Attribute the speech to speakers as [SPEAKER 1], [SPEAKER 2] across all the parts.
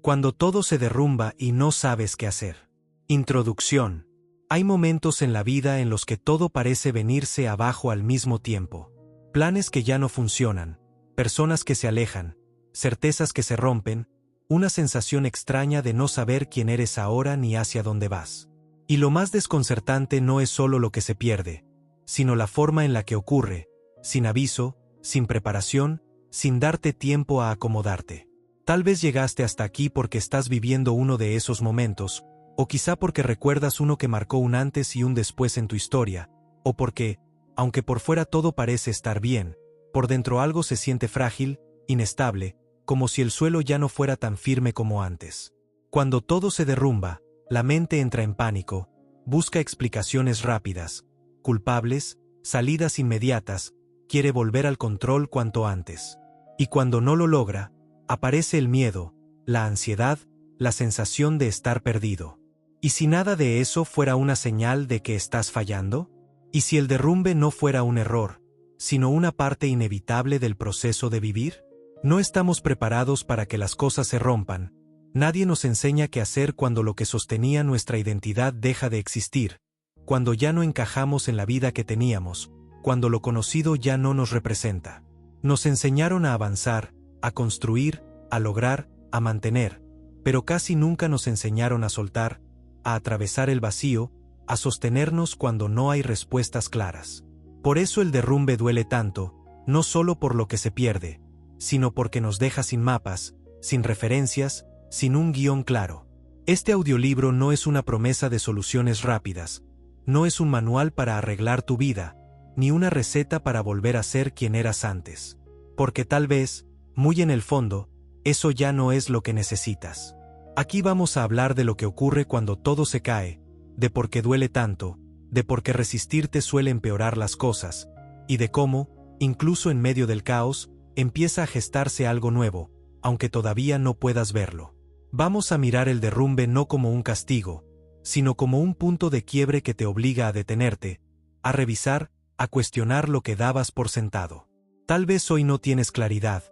[SPEAKER 1] Cuando todo se derrumba y no sabes qué hacer. Introducción. Hay momentos en la vida en los que todo parece venirse abajo al mismo tiempo. Planes que ya no funcionan, personas que se alejan, certezas que se rompen, una sensación extraña de no saber quién eres ahora ni hacia dónde vas. Y lo más desconcertante no es solo lo que se pierde, sino la forma en la que ocurre, sin aviso, sin preparación, sin darte tiempo a acomodarte. Tal vez llegaste hasta aquí porque estás viviendo uno de esos momentos, o quizá porque recuerdas uno que marcó un antes y un después en tu historia, o porque, aunque por fuera todo parece estar bien, por dentro algo se siente frágil, inestable, como si el suelo ya no fuera tan firme como antes. Cuando todo se derrumba, la mente entra en pánico, busca explicaciones rápidas, culpables, salidas inmediatas, quiere volver al control cuanto antes. Y cuando no lo logra, aparece el miedo, la ansiedad, la sensación de estar perdido. ¿Y si nada de eso fuera una señal de que estás fallando? ¿Y si el derrumbe no fuera un error, sino una parte inevitable del proceso de vivir? No estamos preparados para que las cosas se rompan. Nadie nos enseña qué hacer cuando lo que sostenía nuestra identidad deja de existir, cuando ya no encajamos en la vida que teníamos, cuando lo conocido ya no nos representa. Nos enseñaron a avanzar, a construir, a lograr, a mantener, pero casi nunca nos enseñaron a soltar, a atravesar el vacío, a sostenernos cuando no hay respuestas claras. Por eso el derrumbe duele tanto, no solo por lo que se pierde, sino porque nos deja sin mapas, sin referencias, sin un guión claro. Este audiolibro no es una promesa de soluciones rápidas, no es un manual para arreglar tu vida, ni una receta para volver a ser quien eras antes. Porque tal vez, muy en el fondo, eso ya no es lo que necesitas. Aquí vamos a hablar de lo que ocurre cuando todo se cae, de por qué duele tanto, de por qué resistirte suele empeorar las cosas, y de cómo, incluso en medio del caos, empieza a gestarse algo nuevo, aunque todavía no puedas verlo. Vamos a mirar el derrumbe no como un castigo, sino como un punto de quiebre que te obliga a detenerte, a revisar, a cuestionar lo que dabas por sentado. Tal vez hoy no tienes claridad,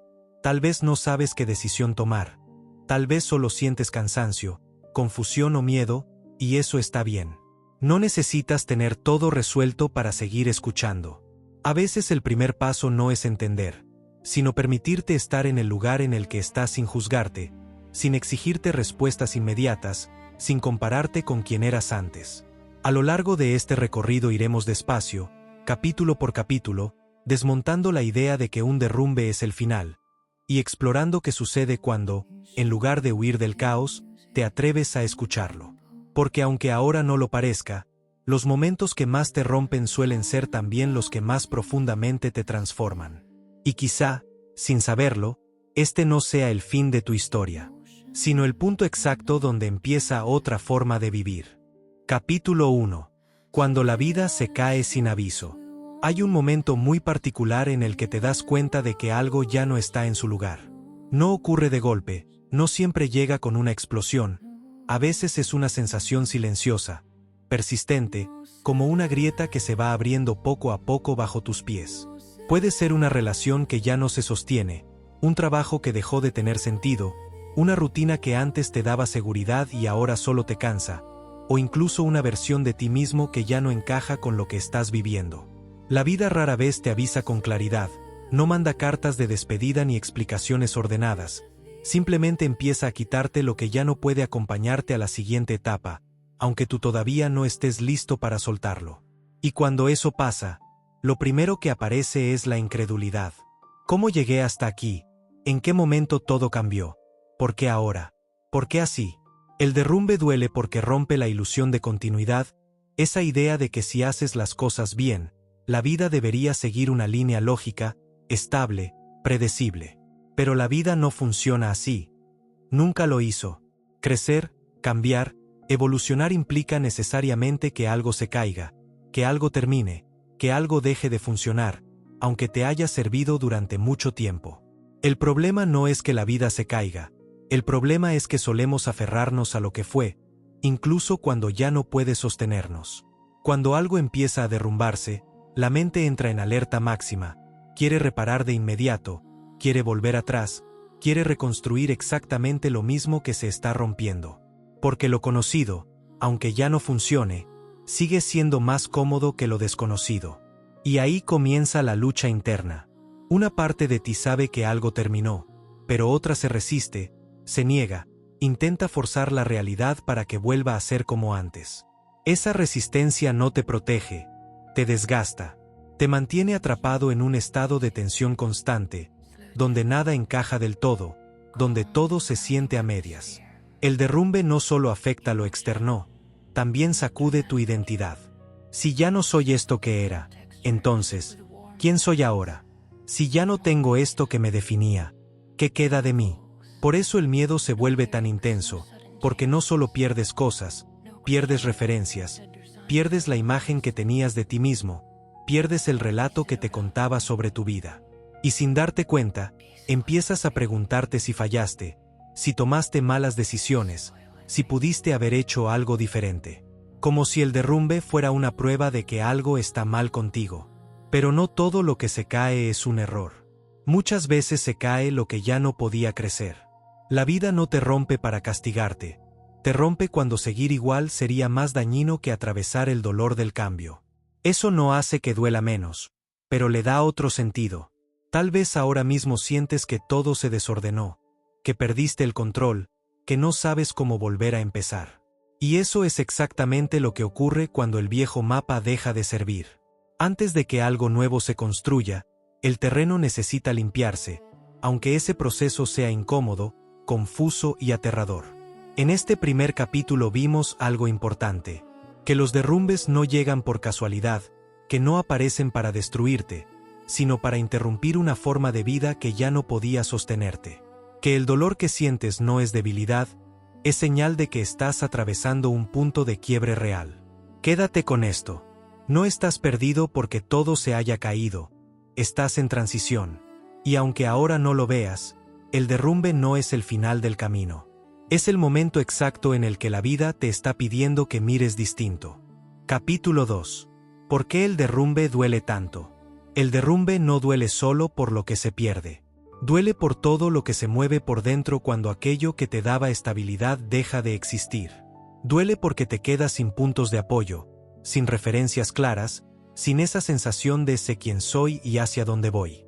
[SPEAKER 1] tal vez no sabes qué decisión tomar, tal vez solo sientes cansancio, confusión o miedo, y eso está bien. No necesitas tener todo resuelto para seguir escuchando. A veces el primer paso no es entender, sino permitirte estar en el lugar en el que estás sin juzgarte, sin exigirte respuestas inmediatas, sin compararte con quien eras antes. A lo largo de este recorrido iremos despacio, capítulo por capítulo, desmontando la idea de que un derrumbe es el final, y explorando qué sucede cuando, en lugar de huir del caos, te atreves a escucharlo. Porque aunque ahora no lo parezca, los momentos que más te rompen suelen ser también los que más profundamente te transforman. Y quizá, sin saberlo, este no sea el fin de tu historia, sino el punto exacto donde empieza otra forma de vivir. Capítulo 1. Cuando la vida se cae sin aviso. Hay un momento muy particular en el que te das cuenta de que algo ya no está en su lugar. No ocurre de golpe, no siempre llega con una explosión, a veces es una sensación silenciosa, persistente, como una grieta que se va abriendo poco a poco bajo tus pies. Puede ser una relación que ya no se sostiene, un trabajo que dejó de tener sentido, una rutina que antes te daba seguridad y ahora solo te cansa, o incluso una versión de ti mismo que ya no encaja con lo que estás viviendo. La vida rara vez te avisa con claridad, no manda cartas de despedida ni explicaciones ordenadas, simplemente empieza a quitarte lo que ya no puede acompañarte a la siguiente etapa, aunque tú todavía no estés listo para soltarlo. Y cuando eso pasa, lo primero que aparece es la incredulidad. ¿Cómo llegué hasta aquí? ¿En qué momento todo cambió? ¿Por qué ahora? ¿Por qué así? El derrumbe duele porque rompe la ilusión de continuidad, esa idea de que si haces las cosas bien, la vida debería seguir una línea lógica, estable, predecible. Pero la vida no funciona así. Nunca lo hizo. Crecer, cambiar, evolucionar implica necesariamente que algo se caiga, que algo termine, que algo deje de funcionar, aunque te haya servido durante mucho tiempo. El problema no es que la vida se caiga, el problema es que solemos aferrarnos a lo que fue, incluso cuando ya no puede sostenernos. Cuando algo empieza a derrumbarse, la mente entra en alerta máxima, quiere reparar de inmediato, quiere volver atrás, quiere reconstruir exactamente lo mismo que se está rompiendo. Porque lo conocido, aunque ya no funcione, sigue siendo más cómodo que lo desconocido. Y ahí comienza la lucha interna. Una parte de ti sabe que algo terminó, pero otra se resiste, se niega, intenta forzar la realidad para que vuelva a ser como antes. Esa resistencia no te protege, te desgasta, te mantiene atrapado en un estado de tensión constante, donde nada encaja del todo, donde todo se siente a medias. El derrumbe no solo afecta lo externo, también sacude tu identidad. Si ya no soy esto que era, entonces, ¿quién soy ahora? Si ya no tengo esto que me definía, ¿qué queda de mí? Por eso el miedo se vuelve tan intenso, porque no solo pierdes cosas, pierdes referencias, pierdes la imagen que tenías de ti mismo, pierdes el relato que te contaba sobre tu vida. Y sin darte cuenta, empiezas a preguntarte si fallaste, si tomaste malas decisiones, si pudiste haber hecho algo diferente. Como si el derrumbe fuera una prueba de que algo está mal contigo. Pero no todo lo que se cae es un error. Muchas veces se cae lo que ya no podía crecer. La vida no te rompe para castigarte. Te rompe cuando seguir igual sería más dañino que atravesar el dolor del cambio. Eso no hace que duela menos, pero le da otro sentido. Tal vez ahora mismo sientes que todo se desordenó, que perdiste el control, que no sabes cómo volver a empezar. Y eso es exactamente lo que ocurre cuando el viejo mapa deja de servir. Antes de que algo nuevo se construya, el terreno necesita limpiarse, aunque ese proceso sea incómodo, confuso y aterrador. En este primer capítulo vimos algo importante, que los derrumbes no llegan por casualidad, que no aparecen para destruirte, sino para interrumpir una forma de vida que ya no podía sostenerte. Que el dolor que sientes no es debilidad, es señal de que estás atravesando un punto de quiebre real. Quédate con esto. No estás perdido porque todo se haya caído, estás en transición. Y aunque ahora no lo veas, el derrumbe no es el final del camino. Es el momento exacto en el que la vida te está pidiendo que mires distinto. Capítulo 2. ¿Por qué el derrumbe duele tanto? El derrumbe no duele solo por lo que se pierde. Duele por todo lo que se mueve por dentro cuando aquello que te daba estabilidad deja de existir. Duele porque te quedas sin puntos de apoyo, sin referencias claras, sin esa sensación de sé quién soy y hacia dónde voy.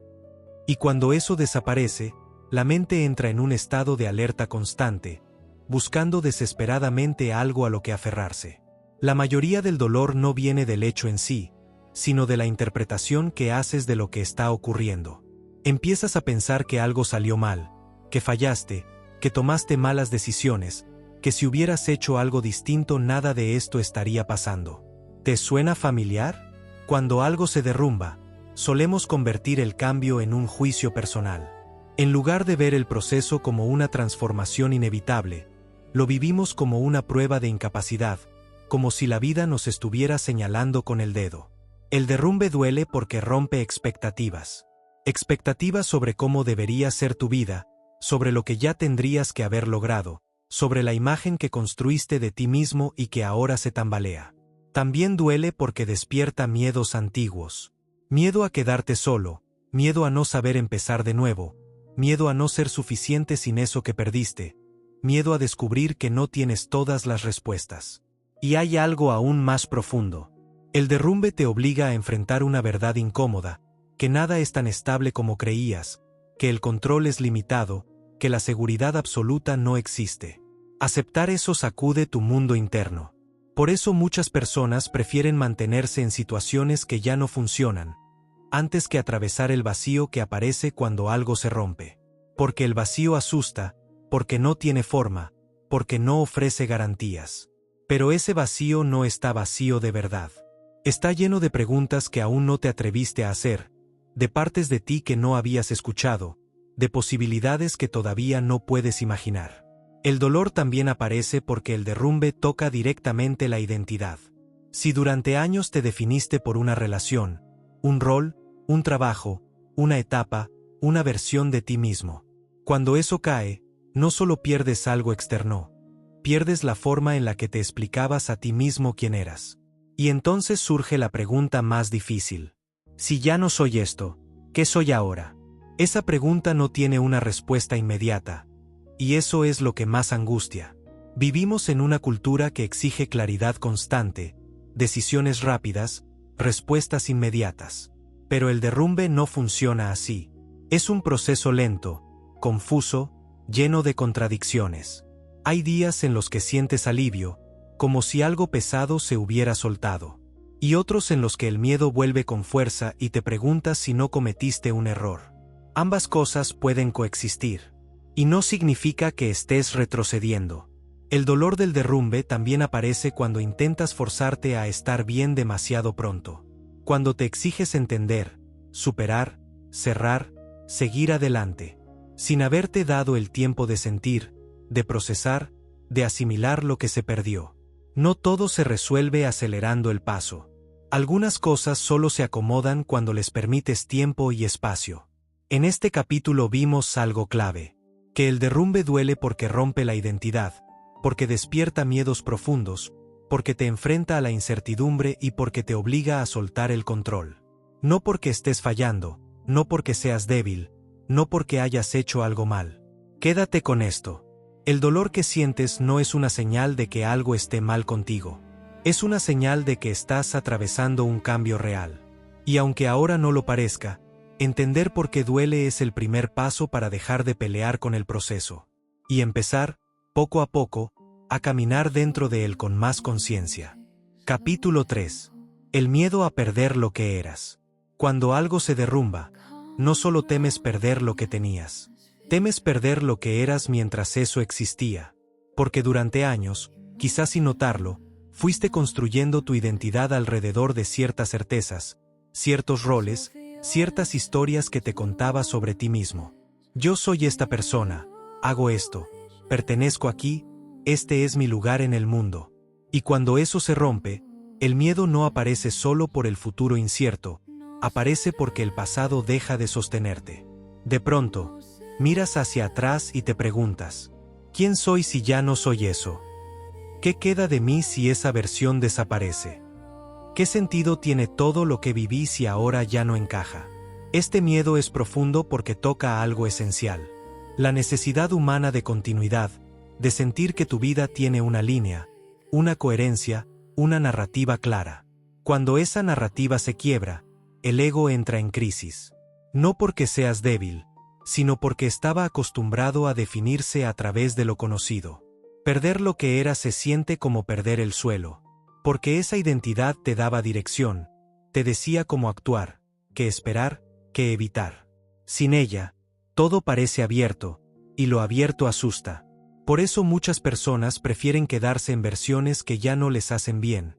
[SPEAKER 1] Y cuando eso desaparece, la mente entra en un estado de alerta constante, buscando desesperadamente algo a lo que aferrarse. La mayoría del dolor no viene del hecho en sí, sino de la interpretación que haces de lo que está ocurriendo. Empiezas a pensar que algo salió mal, que fallaste, que tomaste malas decisiones, que si hubieras hecho algo distinto nada de esto estaría pasando. ¿Te suena familiar? Cuando algo se derrumba, solemos convertir el cambio en un juicio personal. En lugar de ver el proceso como una transformación inevitable, lo vivimos como una prueba de incapacidad, como si la vida nos estuviera señalando con el dedo. El derrumbe duele porque rompe expectativas. Expectativas sobre cómo debería ser tu vida, sobre lo que ya tendrías que haber logrado, sobre la imagen que construiste de ti mismo y que ahora se tambalea. También duele porque despierta miedos antiguos. Miedo a quedarte solo, miedo a no saber empezar de nuevo, miedo a no ser suficiente sin eso que perdiste, miedo a descubrir que no tienes todas las respuestas. Y hay algo aún más profundo. El derrumbe te obliga a enfrentar una verdad incómoda, que nada es tan estable como creías, que el control es limitado, que la seguridad absoluta no existe. Aceptar eso sacude tu mundo interno. Por eso muchas personas prefieren mantenerse en situaciones que ya no funcionan, antes que atravesar el vacío que aparece cuando algo se rompe. Porque el vacío asusta, porque no tiene forma, porque no ofrece garantías. Pero ese vacío no está vacío de verdad. Está lleno de preguntas que aún no te atreviste a hacer, de partes de ti que no habías escuchado, de posibilidades que todavía no puedes imaginar. El dolor también aparece porque el derrumbe toca directamente la identidad. Si durante años te definiste por una relación, un rol, un trabajo, una etapa, una versión de ti mismo, cuando eso cae, no solo pierdes algo externo, pierdes la forma en la que te explicabas a ti mismo quién eras. Y entonces surge la pregunta más difícil. Si ya no soy esto, ¿qué soy ahora? Esa pregunta no tiene una respuesta inmediata. Y eso es lo que más angustia. Vivimos en una cultura que exige claridad constante, decisiones rápidas, respuestas inmediatas. Pero el derrumbe no funciona así. Es un proceso lento, confuso, lleno de contradicciones. Hay días en los que sientes alivio, como si algo pesado se hubiera soltado. Y otros en los que el miedo vuelve con fuerza y te preguntas si no cometiste un error. Ambas cosas pueden coexistir. Y no significa que estés retrocediendo. El dolor del derrumbe también aparece cuando intentas forzarte a estar bien demasiado pronto. Cuando te exiges entender, superar, cerrar, seguir adelante, sin haberte dado el tiempo de sentir, de procesar, de asimilar lo que se perdió. No todo se resuelve acelerando el paso. Algunas cosas solo se acomodan cuando les permites tiempo y espacio. En este capítulo vimos algo clave, que el derrumbe duele porque rompe la identidad, porque despierta miedos profundos, porque te enfrenta a la incertidumbre y porque te obliga a soltar el control. No porque estés fallando, no porque seas débil, no porque hayas hecho algo mal. Quédate con esto. El dolor que sientes no es una señal de que algo esté mal contigo. Es una señal de que estás atravesando un cambio real. Y aunque ahora no lo parezca, entender por qué duele es el primer paso para dejar de pelear con el proceso. Y empezar, poco a poco, a caminar dentro de él con más conciencia. Capítulo 3. El miedo a perder lo que eras. Cuando algo se derrumba, no solo temes perder lo que tenías. Temes perder lo que eras mientras eso existía. Porque durante años, quizás sin notarlo, fuiste construyendo tu identidad alrededor de ciertas certezas, ciertos roles, ciertas historias que te contabas sobre ti mismo. Yo soy esta persona, hago esto, pertenezco aquí, este es mi lugar en el mundo. Y cuando eso se rompe, el miedo no aparece solo por el futuro incierto, aparece porque el pasado deja de sostenerte. De pronto, miras hacia atrás y te preguntas, ¿quién soy si ya no soy eso? ¿Qué queda de mí si esa versión desaparece? ¿Qué sentido tiene todo lo que viví si ahora ya no encaja? Este miedo es profundo porque toca algo esencial. La necesidad humana de continuidad, de sentir que tu vida tiene una línea, una coherencia, una narrativa clara. Cuando esa narrativa se quiebra, el ego entra en crisis. No porque seas débil, sino porque estaba acostumbrado a definirse a través de lo conocido. Perder lo que era se siente como perder el suelo, porque esa identidad te daba dirección, te decía cómo actuar, qué esperar, qué evitar. Sin ella, todo parece abierto, y lo abierto asusta. Por eso muchas personas prefieren quedarse en versiones que ya no les hacen bien,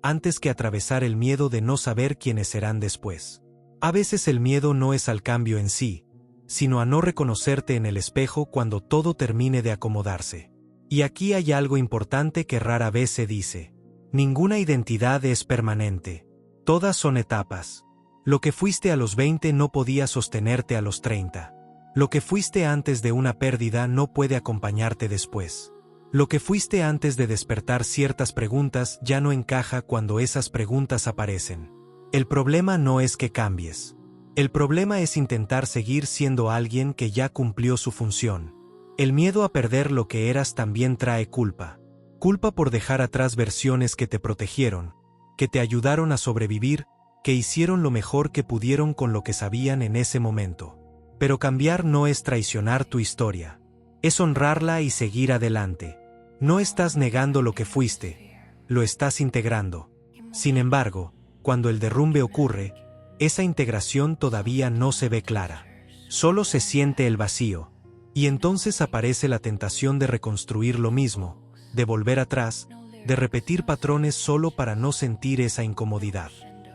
[SPEAKER 1] antes que atravesar el miedo de no saber quiénes serán después. A veces el miedo no es al cambio en sí, sino a no reconocerte en el espejo cuando todo termine de acomodarse. Y aquí hay algo importante que rara vez se dice. Ninguna identidad es permanente. Todas son etapas. Lo que fuiste a los 20 no podía sostenerte a los 30. Lo que fuiste antes de una pérdida no puede acompañarte después. Lo que fuiste antes de despertar ciertas preguntas ya no encaja cuando esas preguntas aparecen. El problema no es que cambies. El problema es intentar seguir siendo alguien que ya cumplió su función. El miedo a perder lo que eras también trae culpa. Culpa por dejar atrás versiones que te protegieron, que te ayudaron a sobrevivir, que hicieron lo mejor que pudieron con lo que sabían en ese momento. Pero cambiar no es traicionar tu historia. Es honrarla y seguir adelante. No estás negando lo que fuiste, lo estás integrando. Sin embargo, cuando el derrumbe ocurre, esa integración todavía no se ve clara. Solo se siente el vacío. Y entonces aparece la tentación de reconstruir lo mismo, de volver atrás, de repetir patrones solo para no sentir esa incomodidad.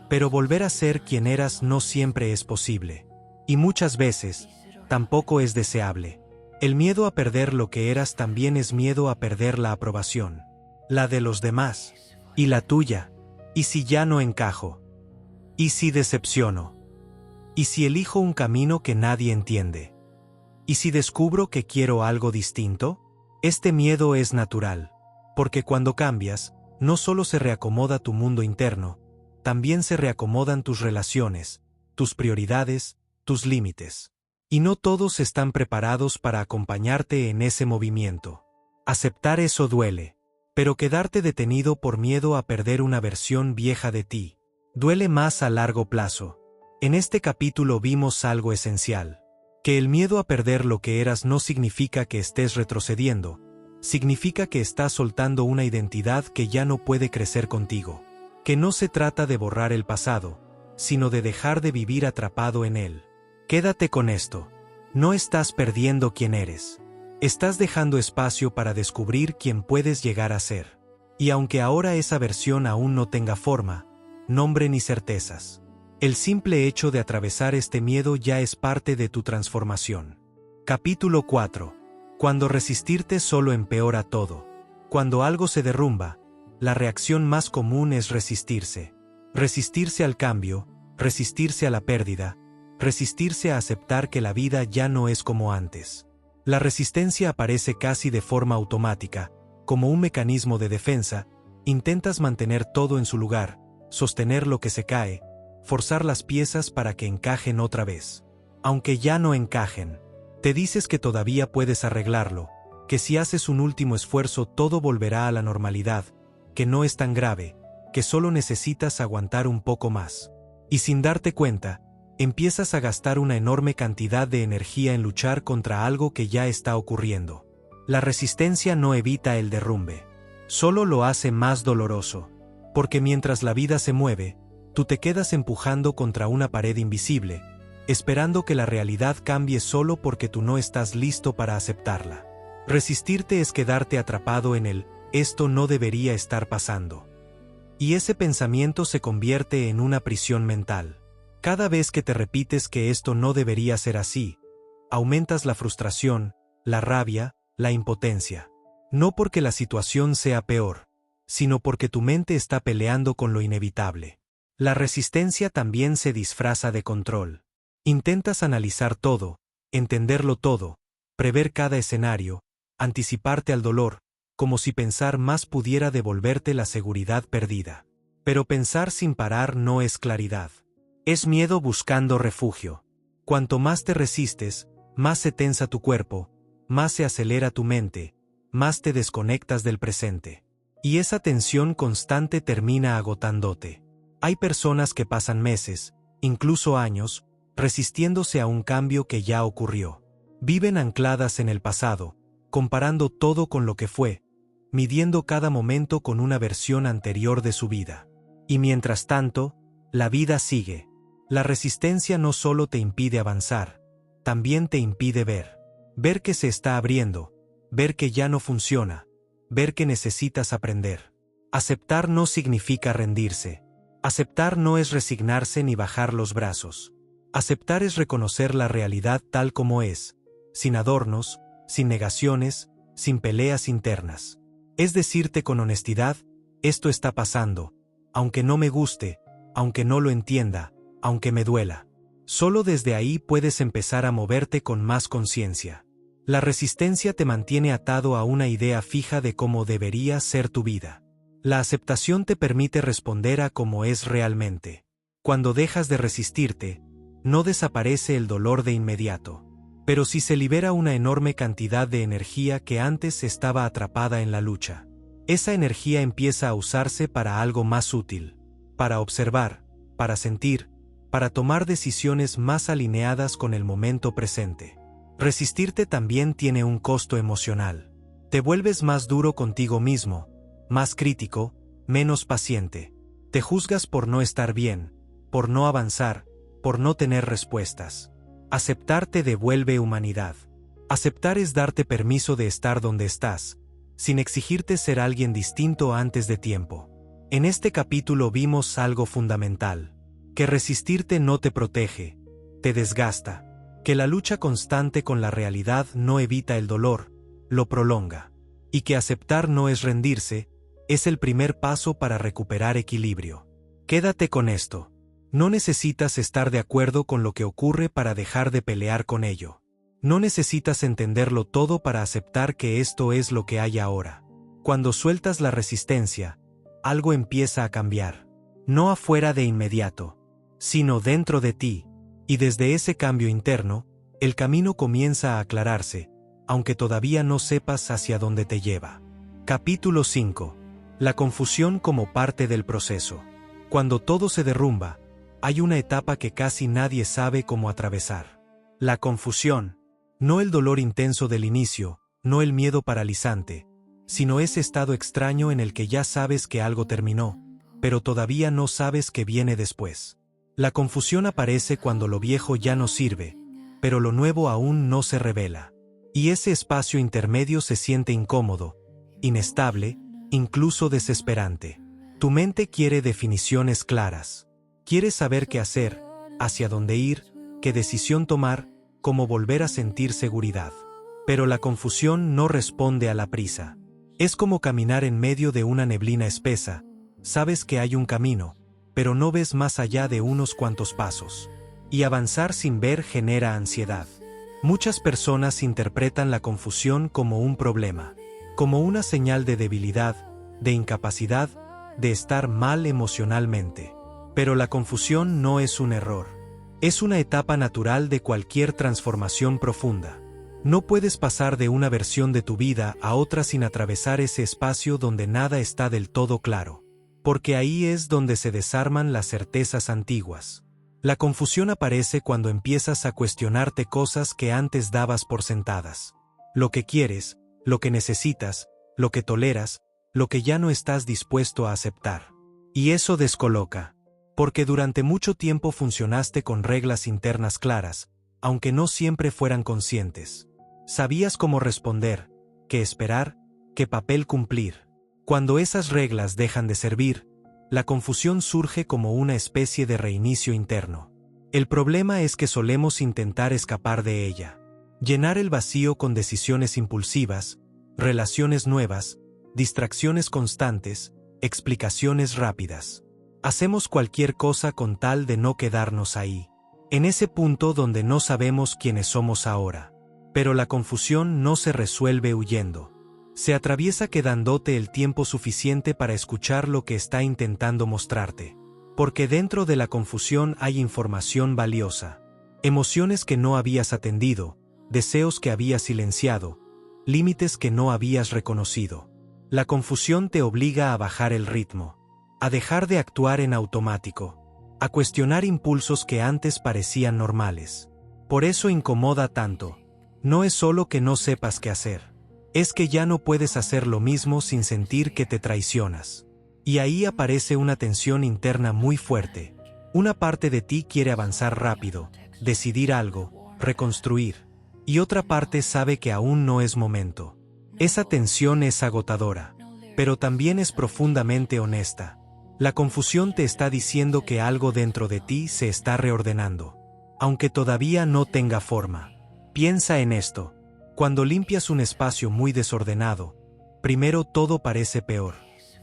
[SPEAKER 1] Pero volver a ser quien eras no siempre es posible. Y muchas veces, tampoco es deseable. El miedo a perder lo que eras también es miedo a perder la aprobación. La de los demás. Y la tuya. ¿Y si ya no encajo? ¿Y si decepciono? ¿Y si elijo un camino que nadie entiende? ¿Y si descubro que quiero algo distinto? Este miedo es natural, porque cuando cambias, no solo se reacomoda tu mundo interno, también se reacomodan tus relaciones, tus prioridades, tus límites. Y no todos están preparados para acompañarte en ese movimiento. Aceptar eso duele. Pero quedarte detenido por miedo a perder una versión vieja de ti duele más a largo plazo. En este capítulo vimos algo esencial. Que el miedo a perder lo que eras no significa que estés retrocediendo. Significa que estás soltando una identidad que ya no puede crecer contigo. Que no se trata de borrar el pasado, sino de dejar de vivir atrapado en él. Quédate con esto. No estás perdiendo quién eres. Estás dejando espacio para descubrir quién puedes llegar a ser. Y aunque ahora esa versión aún no tenga forma, nombre ni certezas, el simple hecho de atravesar este miedo ya es parte de tu transformación. Capítulo 4. Cuando resistirte solo empeora todo. Cuando algo se derrumba, la reacción más común es resistirse. Resistirse al cambio, resistirse a la pérdida, resistirse a aceptar que la vida ya no es como antes. La resistencia aparece casi de forma automática, como un mecanismo de defensa. Intentas mantener todo en su lugar, sostener lo que se cae, forzar las piezas para que encajen otra vez. Aunque ya no encajen, te dices que todavía puedes arreglarlo, que si haces un último esfuerzo todo volverá a la normalidad, que no es tan grave, que solo necesitas aguantar un poco más. Y sin darte cuenta, empiezas a gastar una enorme cantidad de energía en luchar contra algo que ya está ocurriendo. La resistencia no evita el derrumbe, solo lo hace más doloroso. Porque mientras la vida se mueve, tú te quedas empujando contra una pared invisible, esperando que la realidad cambie solo porque tú no estás listo para aceptarla. Resistirte es quedarte atrapado en el «esto no debería estar pasando». Y ese pensamiento se convierte en una prisión mental. Cada vez que te repites que esto no debería ser así, aumentas la frustración, la rabia, la impotencia. No porque la situación sea peor, sino porque tu mente está peleando con lo inevitable. La resistencia también se disfraza de control. Intentas analizar todo, entenderlo todo, prever cada escenario, anticiparte al dolor, como si pensar más pudiera devolverte la seguridad perdida. Pero pensar sin parar no es claridad. Es miedo buscando refugio. Cuanto más te resistes, más se tensa tu cuerpo, más se acelera tu mente, más te desconectas del presente. Y esa tensión constante termina agotándote. Hay personas que pasan meses, incluso años, resistiéndose a un cambio que ya ocurrió. Viven ancladas en el pasado, comparando todo con lo que fue, midiendo cada momento con una versión anterior de su vida. Y mientras tanto, la vida sigue. La resistencia no solo te impide avanzar, también te impide ver. Ver que se está abriendo, ver que ya no funciona, ver que necesitas aprender. Aceptar no significa rendirse. Aceptar no es resignarse ni bajar los brazos. Aceptar es reconocer la realidad tal como es, sin adornos, sin negaciones, sin peleas internas. Es decirte con honestidad, esto está pasando, aunque no me guste, aunque no lo entienda, aunque me duela. Solo desde ahí puedes empezar a moverte con más conciencia. La resistencia te mantiene atado a una idea fija de cómo debería ser tu vida. La aceptación te permite responder a cómo es realmente. Cuando dejas de resistirte, no desaparece el dolor de inmediato, pero sí se libera una enorme cantidad de energía que antes estaba atrapada en la lucha. Esa energía empieza a usarse para algo más útil, para observar, para sentir, para tomar decisiones más alineadas con el momento presente. Resistirte también tiene un costo emocional. Te vuelves más duro contigo mismo, más crítico, menos paciente. Te juzgas por no estar bien, por no avanzar, por no tener respuestas. Aceptar te devuelve humanidad. Aceptar es darte permiso de estar donde estás, sin exigirte ser alguien distinto antes de tiempo. En este capítulo vimos algo fundamental. Que resistirte no te protege, te desgasta. Que la lucha constante con la realidad no evita el dolor, lo prolonga. Y que aceptar no es rendirse, es el primer paso para recuperar equilibrio. Quédate con esto. No necesitas estar de acuerdo con lo que ocurre para dejar de pelear con ello. No necesitas entenderlo todo para aceptar que esto es lo que hay ahora. Cuando sueltas la resistencia, algo empieza a cambiar. No afuera de inmediato, sino dentro de ti. Y desde ese cambio interno, El camino comienza a aclararse, aunque todavía no sepas hacia dónde te lleva. Capítulo 5. La confusión como parte del proceso. Cuando todo se derrumba, hay una etapa que casi nadie sabe cómo atravesar. La confusión. No el dolor intenso del inicio, no el miedo paralizante, sino ese estado extraño en el que ya sabes que algo terminó, pero todavía no sabes qué viene después. La confusión aparece cuando lo viejo ya no sirve, pero lo nuevo aún no se revela. Y ese espacio intermedio se siente incómodo, inestable, incluso desesperante. Tu mente quiere definiciones claras. Quiere saber qué hacer, hacia dónde ir, qué decisión tomar, cómo volver a sentir seguridad. Pero la confusión no responde a la prisa. Es como caminar en medio de una neblina espesa. Sabes que hay un camino, pero no ves más allá de unos cuantos pasos. Y avanzar sin ver genera ansiedad. Muchas personas interpretan la confusión como un problema, como una señal de debilidad, de incapacidad, de estar mal emocionalmente. Pero la confusión no es un error. Es una etapa natural de cualquier transformación profunda. No puedes pasar de una versión de tu vida a otra sin atravesar ese espacio donde nada está del todo claro. Porque ahí es donde se desarman las certezas antiguas. La confusión aparece cuando empiezas a cuestionarte cosas que antes dabas por sentadas. Lo que quieres, lo que necesitas, lo que toleras, lo que ya no estás dispuesto a aceptar. Y eso descoloca. Porque durante mucho tiempo funcionaste con reglas internas claras, aunque no siempre fueran conscientes. Sabías cómo responder, qué esperar, qué papel cumplir. Cuando esas reglas dejan de servir, la confusión surge como una especie de reinicio interno. El problema es que solemos intentar escapar de ella. Llenar el vacío con decisiones impulsivas, relaciones nuevas, distracciones constantes, explicaciones rápidas. Hacemos cualquier cosa con tal de no quedarnos ahí. En ese punto donde no sabemos quiénes somos ahora. Pero la confusión no se resuelve huyendo. Se atraviesa quedándote el tiempo suficiente para escuchar lo que está intentando mostrarte. Porque dentro de la confusión hay información valiosa. Emociones que no habías atendido, deseos que habías silenciado, límites que no habías reconocido. La confusión te obliga a bajar el ritmo, a dejar de actuar en automático, a cuestionar impulsos que antes parecían normales. Por eso incomoda tanto. No es solo que no sepas qué hacer. Es que ya no puedes hacer lo mismo sin sentir que te traicionas. Y ahí aparece una tensión interna muy fuerte. Una parte de ti quiere avanzar rápido, decidir algo, reconstruir. Y otra parte sabe que aún no es momento. Esa tensión es agotadora, pero también es profundamente honesta. La confusión te está diciendo que algo dentro de ti se está reordenando, aunque todavía no tenga forma. Piensa en esto. Cuando limpias un espacio muy desordenado, primero todo parece peor.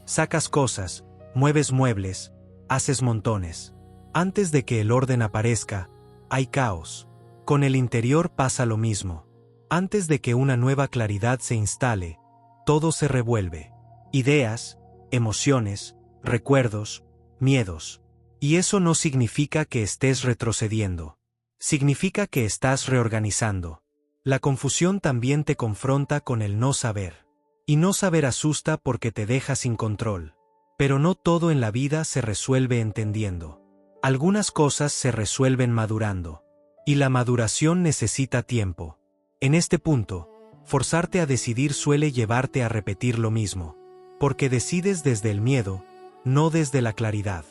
[SPEAKER 1] Sacas cosas, mueves muebles, haces montones. Antes de que el orden aparezca, hay caos. Con el interior pasa lo mismo. Antes de que una nueva claridad se instale, todo se revuelve. Ideas, emociones, recuerdos, miedos. Y eso no significa que estés retrocediendo. Significa que estás reorganizando. La confusión también te confronta con el no saber. Y no saber asusta porque te deja sin control. Pero no todo en la vida se resuelve entendiendo. Algunas cosas se resuelven madurando. Y la maduración necesita tiempo. En este punto, forzarte a decidir suele llevarte a repetir lo mismo. Porque decides desde el miedo, no desde la claridad.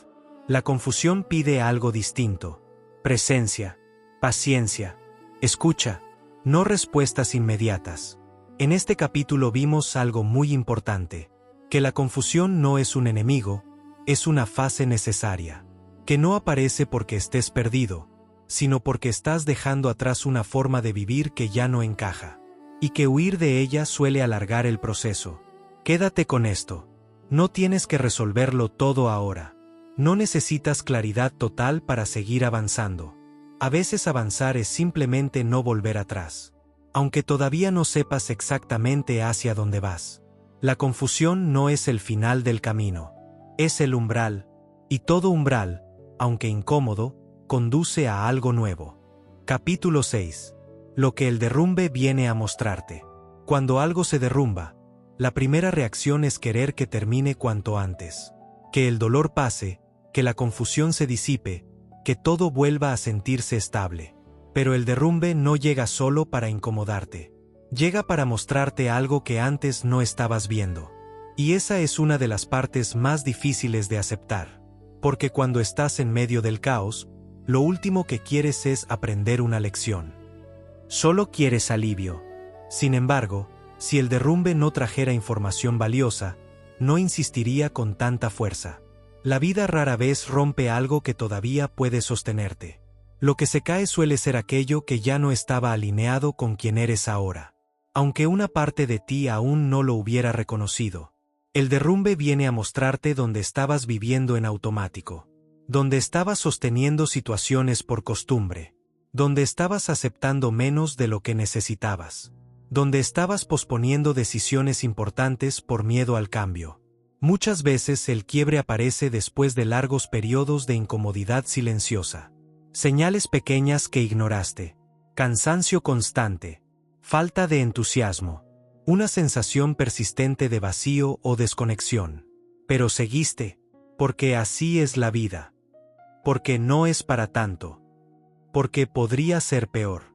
[SPEAKER 1] La confusión pide algo distinto. Presencia, paciencia, escucha. No respuestas inmediatas. En este capítulo vimos algo muy importante, que la confusión no es un enemigo, es una fase necesaria, que no aparece porque estés perdido, sino porque estás dejando atrás una forma de vivir que ya no encaja, y que huir de ella suele alargar el proceso. Quédate con esto. No tienes que resolverlo todo ahora. No necesitas claridad total para seguir avanzando. A veces avanzar es simplemente no volver atrás. Aunque todavía no sepas exactamente hacia dónde vas. La confusión no es el final del camino. Es el umbral. Y todo umbral, aunque incómodo, conduce a algo nuevo. Capítulo 6. Lo que el derrumbe viene a mostrarte. Cuando algo se derrumba, la primera reacción es querer que termine cuanto antes. Que el dolor pase, que la confusión se disipe, que todo vuelva a sentirse estable. Pero el derrumbe no llega solo para incomodarte. Llega para mostrarte algo que antes no estabas viendo. Y esa es una de las partes más difíciles de aceptar. Porque cuando estás en medio del caos, lo último que quieres es aprender una lección. Solo quieres alivio. Sin embargo, si el derrumbe no trajera información valiosa, no insistiría con tanta fuerza. La vida rara vez rompe algo que todavía puede sostenerte. Lo que se cae suele ser aquello que ya no estaba alineado con quien eres ahora. Aunque una parte de ti aún no lo hubiera reconocido. El derrumbe viene a mostrarte donde estabas viviendo en automático. Donde estabas sosteniendo situaciones por costumbre. Donde estabas aceptando menos de lo que necesitabas. Donde estabas posponiendo decisiones importantes por miedo al cambio. Muchas veces el quiebre aparece después de largos periodos de incomodidad silenciosa. Señales pequeñas que ignoraste. Cansancio constante. Falta de entusiasmo. Una sensación persistente de vacío o desconexión. Pero seguiste, porque así es la vida. Porque no es para tanto. Porque podría ser peor.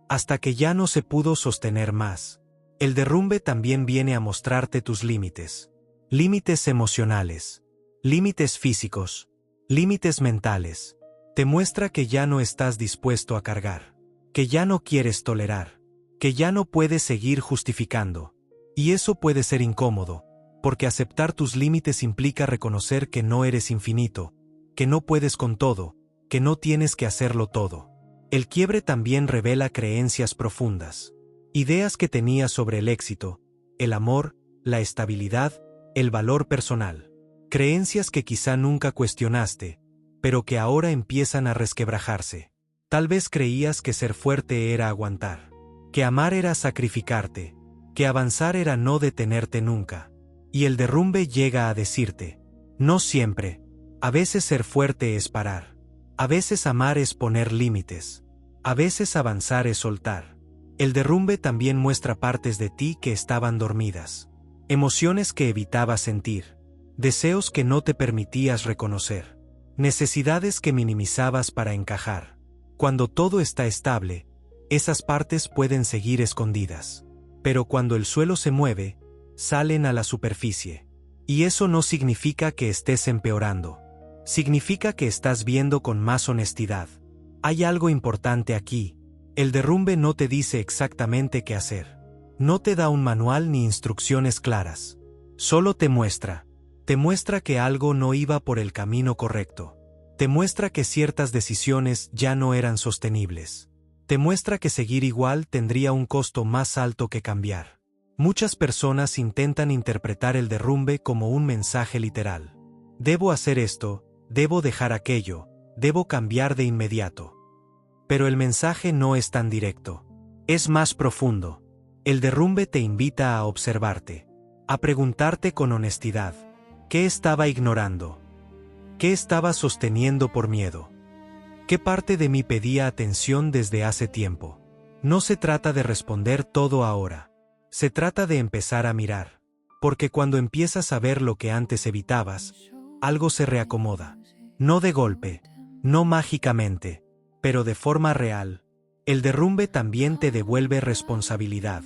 [SPEAKER 1] Hasta que ya no se pudo sostener más. El derrumbe también viene a mostrarte tus límites. Límites emocionales. Límites físicos. Límites mentales. Te muestra que ya no estás dispuesto a cargar. Que ya no quieres tolerar. Que ya no puedes seguir justificando. Y eso puede ser incómodo, porque aceptar tus límites implica reconocer que no eres infinito, que no puedes con todo, que no tienes que hacerlo todo. El quiebre también revela creencias profundas. Ideas que tenías sobre el éxito, el amor, la estabilidad, el valor personal. Creencias que quizá nunca cuestionaste, pero que ahora empiezan a resquebrajarse. Tal vez creías que ser fuerte era aguantar. Que amar era sacrificarte, que avanzar era no detenerte nunca. Y el derrumbe llega a decirte, no siempre, a veces ser fuerte es parar, a veces amar es poner límites, a veces avanzar es soltar. El derrumbe también muestra partes de ti que estaban dormidas, emociones que evitabas sentir, deseos que no te permitías reconocer, necesidades que minimizabas para encajar. Cuando todo está estable, esas partes pueden seguir escondidas. Pero cuando el suelo se mueve, salen a la superficie. Y eso no significa que estés empeorando. Significa que estás viendo con más honestidad. Hay algo importante aquí. El derrumbe no te dice exactamente qué hacer. No te da un manual ni instrucciones claras. Solo te muestra. Te muestra que algo no iba por el camino correcto. Te muestra que ciertas decisiones ya no eran sostenibles. Te muestra que seguir igual tendría un costo más alto que cambiar. Muchas personas intentan interpretar el derrumbe como un mensaje literal. Debo hacer esto, debo dejar aquello, debo cambiar de inmediato. Pero el mensaje no es tan directo. Es más profundo. El derrumbe te invita a observarte. A preguntarte con honestidad. ¿Qué estaba ignorando? ¿Qué estaba sosteniendo por miedo? ¿Qué parte de mí pedía atención desde hace tiempo? No se trata de responder todo ahora. Se trata de empezar a mirar. Porque cuando empiezas a ver lo que antes evitabas, algo se reacomoda. No de golpe, no mágicamente, pero de forma real. El derrumbe también te devuelve responsabilidad.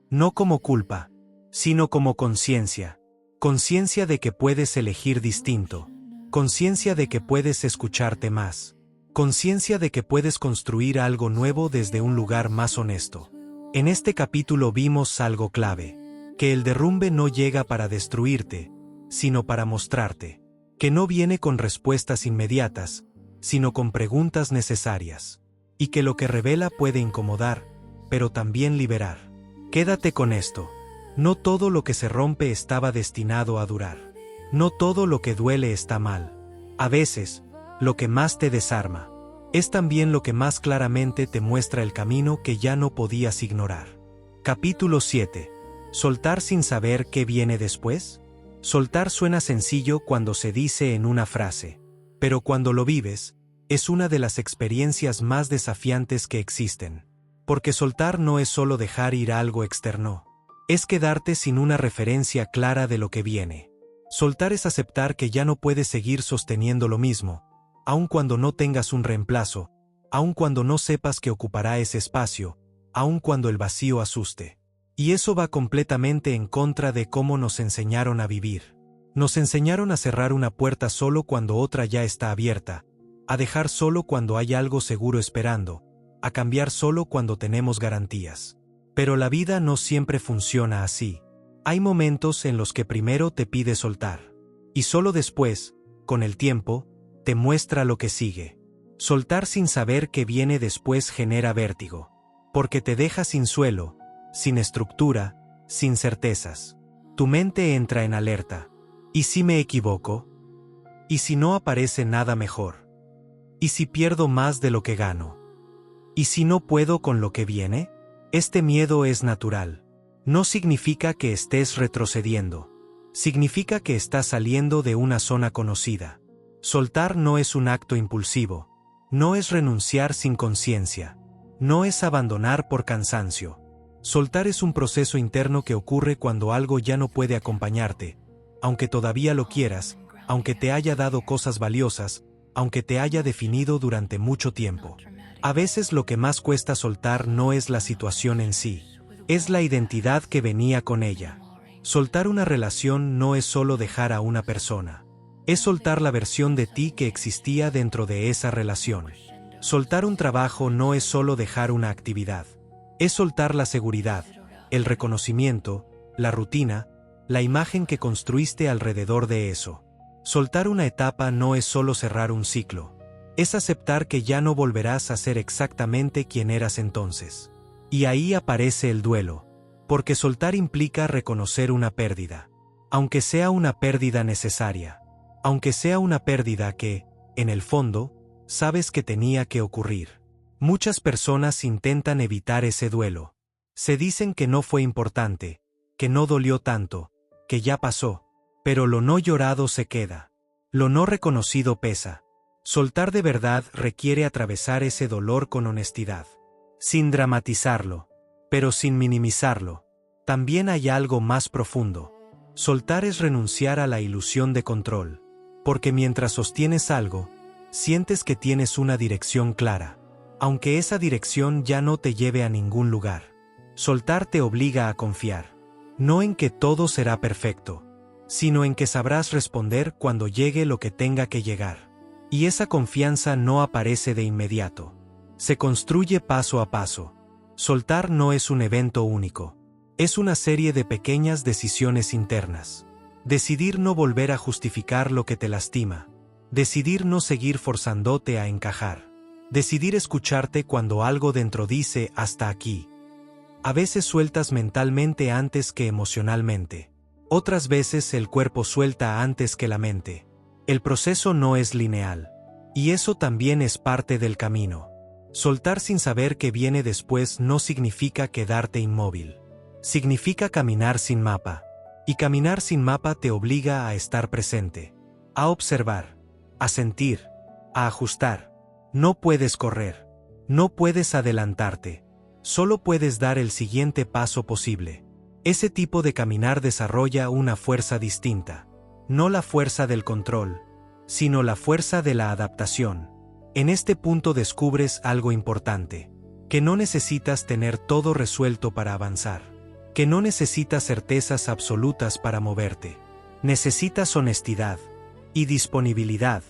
[SPEAKER 1] No como culpa, sino como conciencia. Conciencia de que puedes elegir distinto. Conciencia de que puedes escucharte más. Conciencia de que puedes construir algo nuevo desde un lugar más honesto. En este capítulo vimos algo clave, que el derrumbe no llega para destruirte, sino para mostrarte, que no viene con respuestas inmediatas, sino con preguntas necesarias, y que lo que revela puede incomodar, pero también liberar. Quédate con esto. No todo lo que se rompe estaba destinado a durar. No todo lo que duele está mal. A veces, lo que más te desarma es también lo que más claramente te muestra el camino que ya no podías ignorar. Capítulo 7. ¿Soltar sin saber qué viene después? Soltar suena sencillo cuando se dice en una frase, pero cuando lo vives, es una de las experiencias más desafiantes que existen. Porque soltar no es solo dejar ir algo externo. Es quedarte sin una referencia clara de lo que viene. Soltar es aceptar que ya no puedes seguir sosteniendo lo mismo, aun cuando no tengas un reemplazo, aun cuando no sepas que ocupará ese espacio, aun cuando el vacío asuste. Y eso va completamente en contra de cómo nos enseñaron a vivir. Nos enseñaron a cerrar una puerta solo cuando otra ya está abierta, a dejar solo cuando hay algo seguro esperando, a cambiar solo cuando tenemos garantías. Pero la vida no siempre funciona así. Hay momentos en los que primero te pide soltar. Y solo después, con el tiempo, te muestra lo que sigue. Soltar sin saber qué viene después genera vértigo. Porque te deja sin suelo, sin estructura, sin certezas. Tu mente entra en alerta. ¿Y si me equivoco? ¿Y si no aparece nada mejor? ¿Y si pierdo más de lo que gano? ¿Y si no puedo con lo que viene? Este miedo es natural. No significa que estés retrocediendo. Significa que estás saliendo de una zona conocida. Soltar no es un acto impulsivo. No es renunciar sin conciencia. No es abandonar por cansancio. Soltar es un proceso interno que ocurre cuando algo ya no puede acompañarte, aunque todavía lo quieras, aunque te haya dado cosas valiosas, aunque te haya definido durante mucho tiempo. A veces lo que más cuesta soltar no es la situación en sí, es la identidad que venía con ella. Soltar una relación no es solo dejar a una persona. Es soltar la versión de ti que existía dentro de esa relación. Soltar un trabajo no es solo dejar una actividad. Es soltar la seguridad, el reconocimiento, la rutina, la imagen que construiste alrededor de eso. Soltar una etapa no es solo cerrar un ciclo. Es aceptar que ya no volverás a ser exactamente quien eras entonces. Y ahí aparece el duelo. Porque soltar implica reconocer una pérdida. Aunque sea una pérdida necesaria. Aunque sea una pérdida que, en el fondo, sabes que tenía que ocurrir. Muchas personas intentan evitar ese duelo. Se dicen que no fue importante, que no dolió tanto, que ya pasó. Pero lo no llorado se queda. Lo no reconocido pesa. Soltar de verdad requiere atravesar ese dolor con honestidad. Sin dramatizarlo, pero sin minimizarlo. También hay algo más profundo. Soltar es renunciar a la ilusión de control. Porque mientras sostienes algo, sientes que tienes una dirección clara. Aunque esa dirección ya no te lleve a ningún lugar. Soltar te obliga a confiar. No en que todo será perfecto, sino en que sabrás responder cuando llegue lo que tenga que llegar. Y esa confianza no aparece de inmediato. Se construye paso a paso. Soltar no es un evento único. Es una serie de pequeñas decisiones internas. Decidir no volver a justificar lo que te lastima. Decidir no seguir forzándote a encajar. Decidir escucharte cuando algo dentro dice hasta aquí. A veces sueltas mentalmente antes que emocionalmente. Otras veces el cuerpo suelta antes que la mente. El proceso no es lineal. Y eso también es parte del camino. Soltar sin saber qué viene después no significa quedarte inmóvil. Significa caminar sin mapa. Y caminar sin mapa te obliga a estar presente. A observar. A sentir. A ajustar. No puedes correr. No puedes adelantarte. Solo puedes dar el siguiente paso posible. Ese tipo de caminar desarrolla una fuerza distinta. No la fuerza del control, sino la fuerza de la adaptación. En este punto descubres algo importante. Que no necesitas tener todo resuelto para avanzar. Que no necesitas certezas absolutas para moverte. Necesitas honestidad. Y disponibilidad.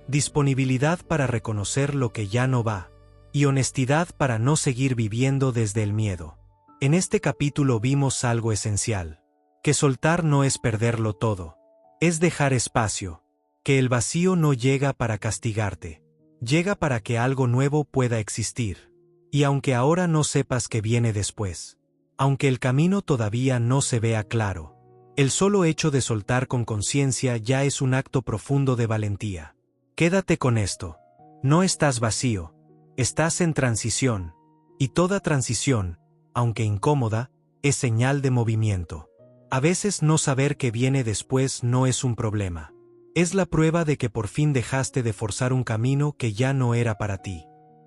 [SPEAKER 1] Disponibilidad para reconocer lo que ya no va. Y honestidad para no seguir viviendo desde el miedo. En este capítulo vimos algo esencial. Que soltar no es perderlo todo. Es dejar espacio. Que el vacío no llega para castigarte. Llega para que algo nuevo pueda existir. Y aunque ahora no sepas qué viene después. Aunque el camino todavía no se vea claro. El solo hecho de soltar con conciencia ya es un acto profundo de valentía. Quédate con esto. No estás vacío. Estás en transición. Y toda transición, aunque incómoda, es señal de movimiento. A veces no saber qué viene después no es un problema. Es la prueba de que por fin dejaste de forzar un camino que ya no era para ti.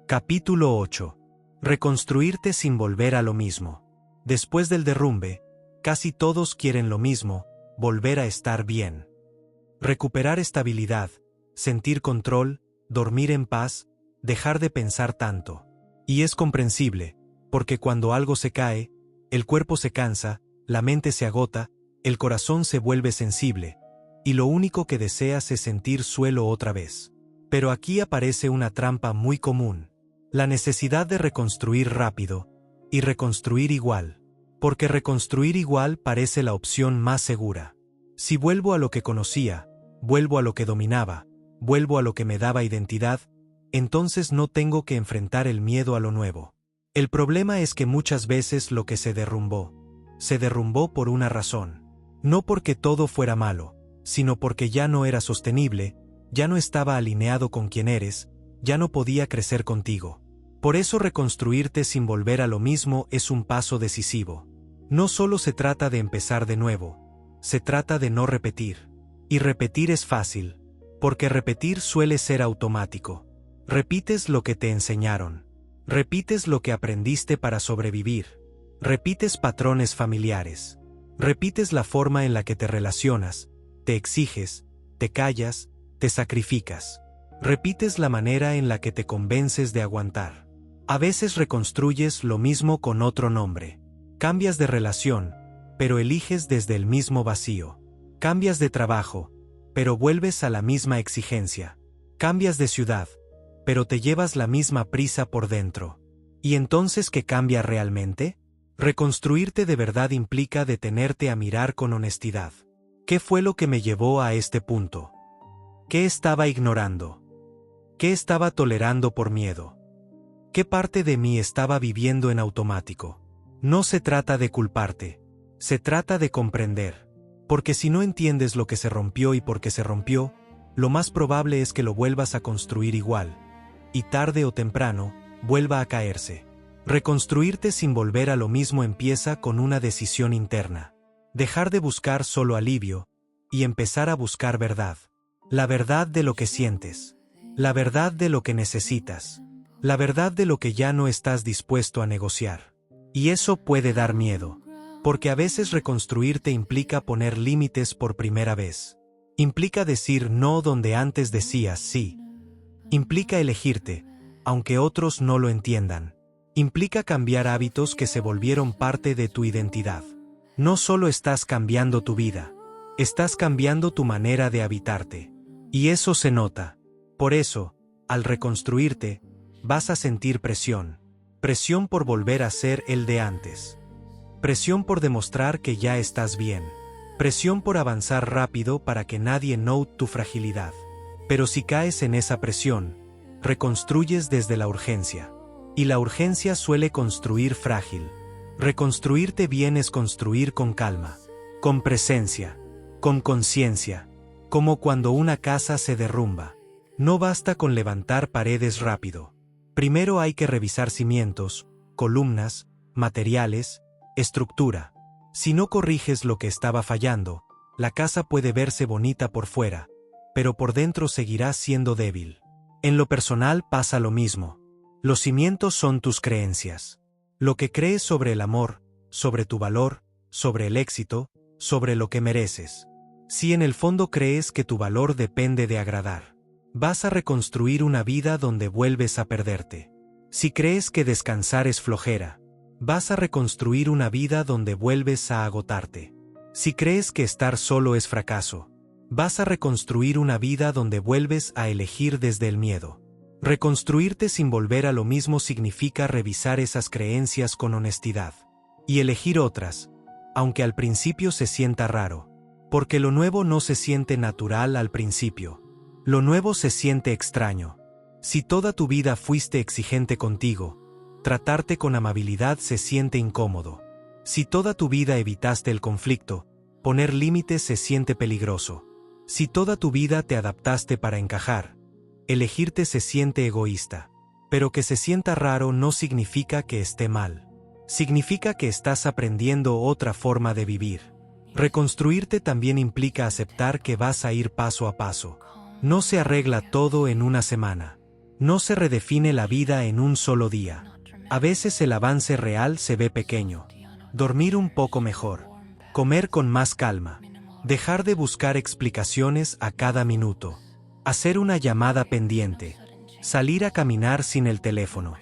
[SPEAKER 1] Capítulo 8. Reconstruirte sin volver a lo mismo. Después del derrumbe, casi todos quieren lo mismo, volver a estar bien. Recuperar estabilidad, sentir control, dormir en paz, dejar de pensar tanto. Y es comprensible, porque cuando algo se cae, el cuerpo se cansa, la mente se agota, el corazón se vuelve sensible, y lo único que deseas es sentir suelo otra vez. Pero aquí aparece una trampa muy común: la necesidad de reconstruir rápido, y reconstruir igual. Porque reconstruir igual parece la opción más segura. Si vuelvo a lo que conocía, vuelvo a lo que dominaba, vuelvo a lo que me daba identidad, entonces no tengo que enfrentar el miedo a lo nuevo. El problema es que muchas veces lo que se derrumbó por una razón. No porque todo fuera malo, sino porque ya no era sostenible, ya no estaba alineado con quien eres, ya no podía crecer contigo. Por eso reconstruirte sin volver a lo mismo es un paso decisivo. No solo se trata de empezar de nuevo, se trata de no repetir. Y repetir es fácil, porque repetir suele ser automático. Repites lo que te enseñaron. Repites lo que aprendiste para sobrevivir. Repites patrones familiares. Repites la forma en la que te relacionas, te exiges, te callas, te sacrificas. Repites la manera en la que te convences de aguantar. A veces reconstruyes lo mismo con otro nombre. Cambias de relación, pero eliges desde el mismo vacío. Cambias de trabajo, pero vuelves a la misma exigencia. Cambias de ciudad, pero te llevas la misma prisa por dentro. ¿Y entonces qué cambia realmente? Reconstruirte de verdad implica detenerte a mirar con honestidad. ¿Qué fue lo que me llevó a este punto? ¿Qué estaba ignorando? ¿Qué estaba tolerando por miedo? ¿Qué parte de mí estaba viviendo en automático? No se trata de culparte, se trata de comprender. Porque si no entiendes lo que se rompió y por qué se rompió, lo más probable es que lo vuelvas a construir igual, y tarde o temprano, vuelva a caerse. Reconstruirte sin volver a lo mismo empieza con una decisión interna. Dejar de buscar solo alivio, y empezar a buscar verdad. La verdad de lo que sientes. La verdad de lo que necesitas. La verdad de lo que ya no estás dispuesto a negociar. Y eso puede dar miedo. Porque a veces reconstruirte implica poner límites por primera vez. Implica decir no donde antes decías sí. Implica elegirte, aunque otros no lo entiendan. Implica cambiar hábitos que se volvieron parte de tu identidad. No solo estás cambiando tu vida, estás cambiando tu manera de habitarte. Y eso se nota. Por eso, al reconstruirte, vas a sentir presión. Presión por volver a ser el de antes. Presión por demostrar que ya estás bien. Presión por avanzar rápido para que nadie note tu fragilidad. Pero si caes en esa presión, reconstruyes desde la urgencia. Y la urgencia suele construir frágil. Reconstruirte bien es construir con calma, con presencia, con conciencia, como cuando una casa se derrumba. No basta con levantar paredes rápido. Primero hay que revisar cimientos, columnas, materiales, estructura. Si no corriges lo que estaba fallando, la casa puede verse bonita por fuera, pero por dentro seguirá siendo débil. En lo personal pasa lo mismo. Los cimientos son tus creencias. Lo que crees sobre el amor, sobre tu valor, sobre el éxito, sobre lo que mereces. Si en el fondo crees que tu valor depende de agradar, vas a reconstruir una vida donde vuelves a perderte. Si crees que descansar es flojera, vas a reconstruir una vida donde vuelves a agotarte. Si crees que estar solo es fracaso, vas a reconstruir una vida donde vuelves a elegir desde el miedo. Reconstruirte sin volver a lo mismo significa revisar esas creencias con honestidad y elegir otras, aunque al principio se sienta raro, porque lo nuevo no se siente natural al principio. Lo nuevo se siente extraño. Si toda tu vida fuiste exigente contigo, tratarte con amabilidad se siente incómodo. Si toda tu vida evitaste el conflicto, poner límites se siente peligroso. Si toda tu vida te adaptaste para encajar, elegirte se siente egoísta. Pero que se sienta raro no significa que esté mal. Significa que estás aprendiendo otra forma de vivir. Reconstruirte también implica aceptar que vas a ir paso a paso. No se arregla todo en una semana. No se redefine la vida en un solo día. A veces el avance real se ve pequeño. Dormir un poco mejor. Comer con más calma. Dejar de buscar explicaciones a cada minuto. Hacer una llamada pendiente. Salir a caminar sin el teléfono.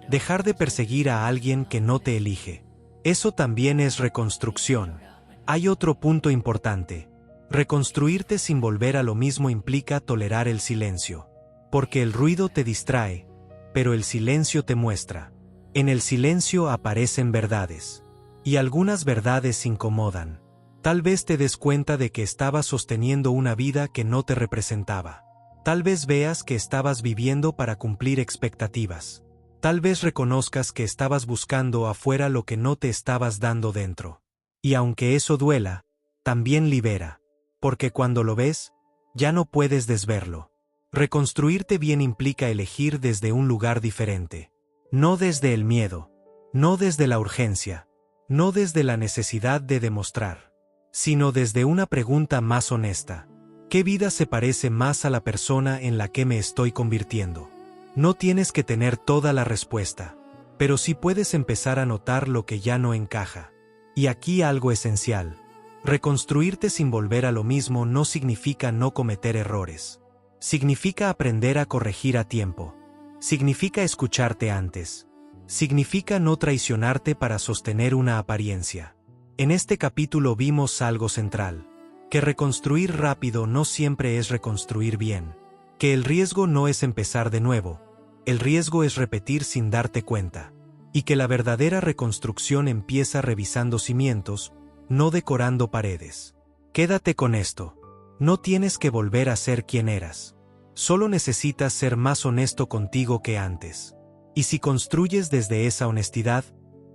[SPEAKER 1] Dejar de perseguir a alguien que no te elige. Eso también es reconstrucción. Hay otro punto importante. Reconstruirte sin volver a lo mismo implica tolerar el silencio. Porque el ruido te distrae, pero el silencio te muestra. En el silencio aparecen verdades. Y algunas verdades incomodan. Tal vez te des cuenta de que estabas sosteniendo una vida que no te representaba. Tal vez veas que estabas viviendo para cumplir expectativas. Tal vez reconozcas que estabas buscando afuera lo que no te estabas dando dentro. Y aunque eso duela, también libera. Porque cuando lo ves, ya no puedes desverlo. Reconstruirte bien implica elegir desde un lugar diferente. No desde el miedo. No desde la urgencia. No desde la necesidad de demostrar. Sino desde una pregunta más honesta. ¿Qué vida se parece más a la persona en la que me estoy convirtiendo? No tienes que tener toda la respuesta, pero sí puedes empezar a notar lo que ya no encaja. Y aquí algo esencial. Reconstruirte sin volver a lo mismo no significa no cometer errores. Significa aprender a corregir a tiempo. Significa escucharte antes. Significa no traicionarte para sostener una apariencia. En este capítulo vimos algo central. Que reconstruir rápido no siempre es reconstruir bien. Que el riesgo no es empezar de nuevo. El riesgo es repetir sin darte cuenta. Y que la verdadera reconstrucción empieza revisando cimientos, no decorando paredes. Quédate con esto. No tienes que volver a ser quien eras. Solo necesitas ser más honesto contigo que antes. Y si construyes desde esa honestidad,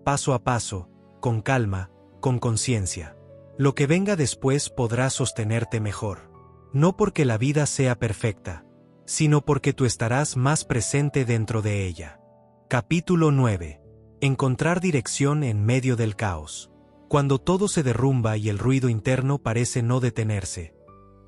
[SPEAKER 1] paso a paso, con calma, con conciencia, lo que venga después podrá sostenerte mejor. No porque la vida sea perfecta, sino porque tú estarás más presente dentro de ella. Capítulo 9. Encontrar dirección en medio del caos. Cuando todo se derrumba y el ruido interno parece no detenerse,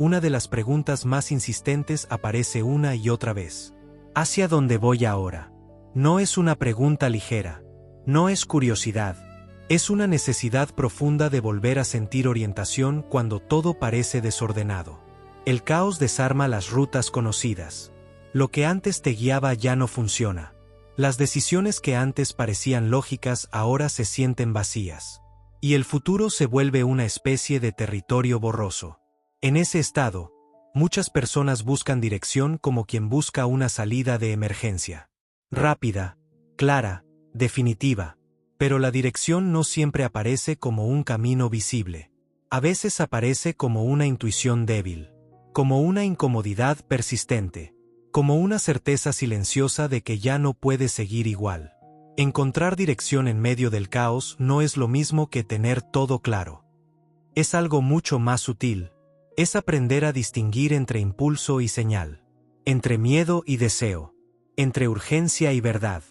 [SPEAKER 1] una de las preguntas más insistentes aparece una y otra vez. ¿Hacia dónde voy ahora? No es una pregunta ligera. No es curiosidad. Es una necesidad profunda de volver a sentir orientación cuando todo parece desordenado. El caos desarma las rutas conocidas. Lo que antes te guiaba ya no funciona. Las decisiones que antes parecían lógicas ahora se sienten vacías. Y el futuro se vuelve una especie de territorio borroso. En ese estado, muchas personas buscan dirección como quien busca una salida de emergencia. Rápida, clara, definitiva. Pero la dirección no siempre aparece como un camino visible. A veces aparece como una intuición débil, como una incomodidad persistente, como una certeza silenciosa de que ya no puedes seguir igual. Encontrar dirección en medio del caos no es lo mismo que tener todo claro. Es algo mucho más sutil. Es aprender a distinguir entre impulso y señal, entre miedo y deseo, entre urgencia y verdad,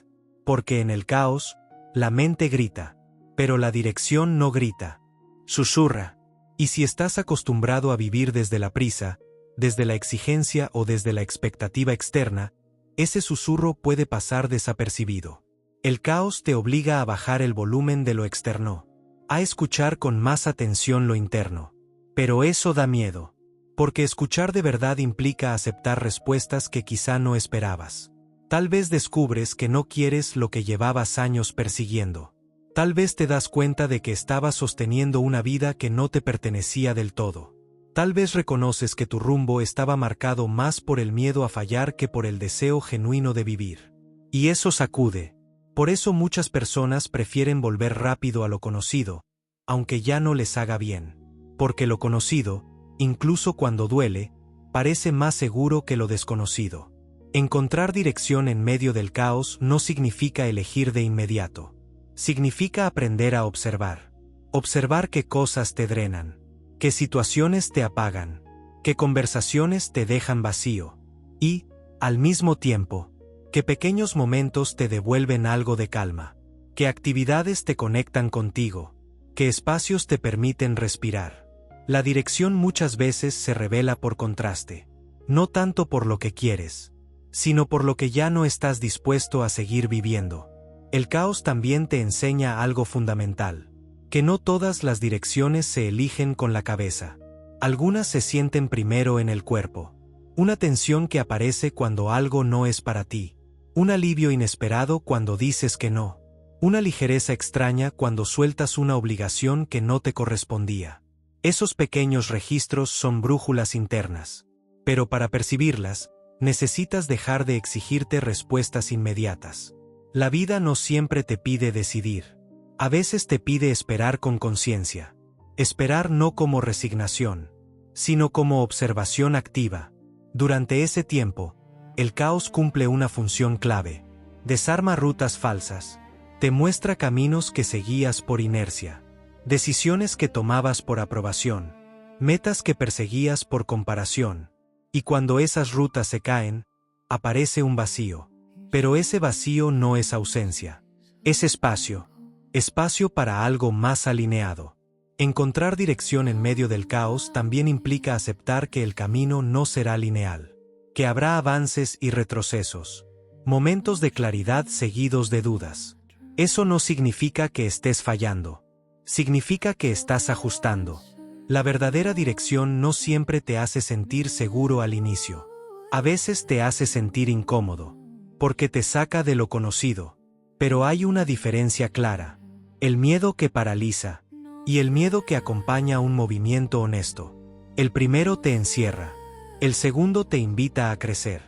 [SPEAKER 1] porque en el caos, la mente grita, pero la dirección no grita. Susurra. Y si estás acostumbrado a vivir desde la prisa, desde la exigencia o desde la expectativa externa, ese susurro puede pasar desapercibido. El caos te obliga a bajar el volumen de lo externo, a escuchar con más atención lo interno. Pero eso da miedo, porque escuchar de verdad implica aceptar respuestas que quizá no esperabas. Tal vez descubres que no quieres lo que llevabas años persiguiendo. Tal vez te das cuenta de que estabas sosteniendo una vida que no te pertenecía del todo. Tal vez reconoces que tu rumbo estaba marcado más por el miedo a fallar que por el deseo genuino de vivir. Y eso sacude. Por eso muchas personas prefieren volver rápido a lo conocido, aunque ya no les haga bien. Porque lo conocido, incluso cuando duele, parece más seguro que lo desconocido. Encontrar dirección en medio del caos no significa elegir de inmediato. Significa aprender a observar. Observar qué cosas te drenan, qué situaciones te apagan, qué conversaciones te dejan vacío. Y, al mismo tiempo, qué pequeños momentos te devuelven algo de calma, qué actividades te conectan contigo, qué espacios te permiten respirar. La dirección muchas veces se revela por contraste, no tanto por lo que quieres, sino por lo que ya no estás dispuesto a seguir viviendo. El caos también te enseña algo fundamental, que no todas las direcciones se eligen con la cabeza. Algunas se sienten primero en el cuerpo. Una tensión que aparece cuando algo no es para ti. Un alivio inesperado cuando dices que no. Una ligereza extraña cuando sueltas una obligación que no te correspondía. Esos pequeños registros son brújulas internas. Pero para percibirlas, necesitas dejar de exigirte respuestas inmediatas. La vida no siempre te pide decidir. A veces te pide esperar con conciencia. Esperar no como resignación, sino como observación activa. Durante ese tiempo, el caos cumple una función clave. Desarma rutas falsas. Te muestra caminos que seguías por inercia. Decisiones que tomabas por aprobación. Metas que perseguías por comparación. Y cuando esas rutas se caen, aparece un vacío. Pero ese vacío no es ausencia. Es espacio. Espacio para algo más alineado. Encontrar dirección en medio del caos también implica aceptar que el camino no será lineal. Que habrá avances y retrocesos. Momentos de claridad seguidos de dudas. Eso no significa que estés fallando. Significa que estás ajustando. La verdadera dirección no siempre te hace sentir seguro al inicio. A veces te hace sentir incómodo, porque te saca de lo conocido. Pero hay una diferencia clara. El miedo que paraliza, y el miedo que acompaña un movimiento honesto. El primero te encierra. El segundo te invita a crecer.